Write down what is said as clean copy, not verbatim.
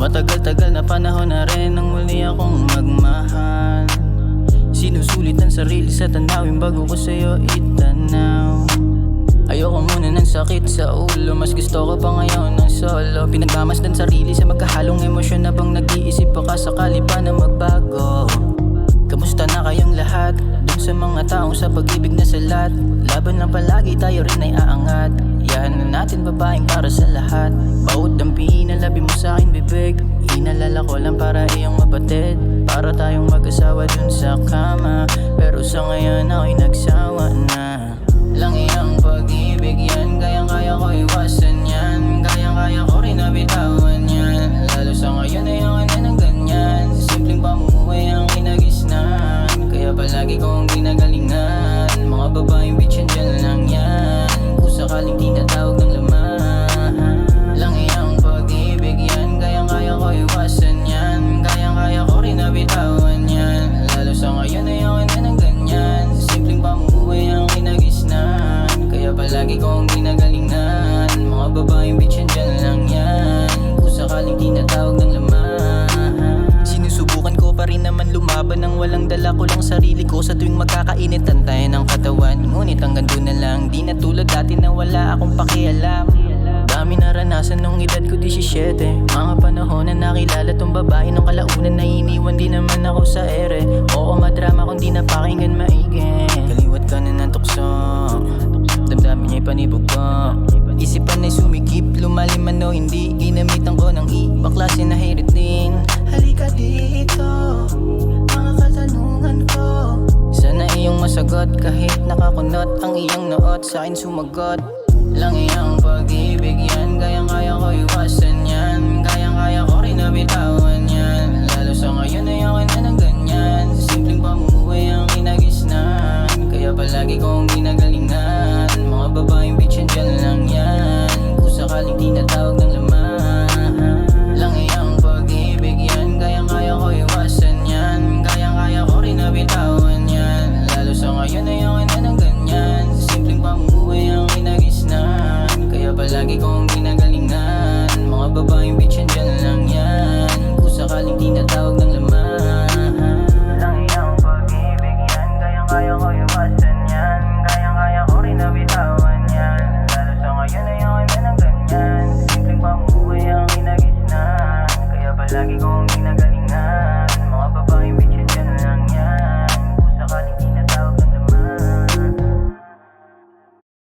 Matagal-tagal na panahon na rin nang muli akong magmahal. Sinusulit ang sarili sa tanawin bago ko sa'yo itanaw. Ayoko muna ng sakit sa ulo, mas gusto ko pa ngayon ng solo. Pinagmamasdan sarili sa magkahalong emosyon habang nag-iisip pa sakali pa na magbago. Kamusta na kayong lahat? Dun sa mga taong sa pag-ibig na salat. Laban lang palagi, tayo rin ay aangat. Yan na natin babaeng para sa lahat. Bawat dampi na labi mo sa akin bibig, inalala ko lang para iyong mapatid. Para tayong mag-asawa dun sa kama, pero sa ngayon ako'y nagsawa na. Lang iyang pag-ibig yan, kayang-kaya ko iwasan yan. Kayang-kaya ko rin nabitawan yan. Lalo sa ngayon ayoko na ng ganyan. Sa simpleng pamumuhay ang kinagisnan, kaya palagi kong ginagalingan. Mga babaeng bitch yan, dyan lang yan. Kung sakaling tinatawag ng laman. Lang iyang pag-ibig yan, kayang-kaya ko iwasan yan. Kayang-kaya ko rin nabitawan yan. Lalo sa ngayon ayoko na ng ganyan. Sa simpleng pamumuhay ang kinagisnan, kaya palagi kong ginagalingan. Mga babaeng bitch yan, dyan lang yan. Kung sakaling tinatawag ng laman. Sinusubukan ko pa rin naman lumaban nang walang dala ko lang sarili ko. Sa tuwing magkakainit tayo ng katawan, ngunit hanggang doon na lang. Di na tulad dati na wala akong pakialam. Dami naranasan nung edad ko 17. Mga panahon na nakilala tong babae nung kalaunan na iniwan din naman ako sa ere. Oo, madrama kung di napakinggan maigi. Kaliwat ka na ng tukso, damdamin niya'y panibog ko. Isipan ay sumikip, lumalim man o hindi. Ginamitan ko ng ibaklase na hirit din. Halika dito, mga katanungan ko. Sana iyong masagot kahit nakakunot ang iyong noot. Sa akin sumagot. Lang iyang pag-ibig yan, kayang-kaya ko iwasan yan. Kayang-kaya ko rin nabitawan yan. Lalo sa ngayon ayoko na ng ganyan. Sa simpleng pamumuhay ang kinagisnan, kaya palagi kong ginagalingan. Mga babaeng bitch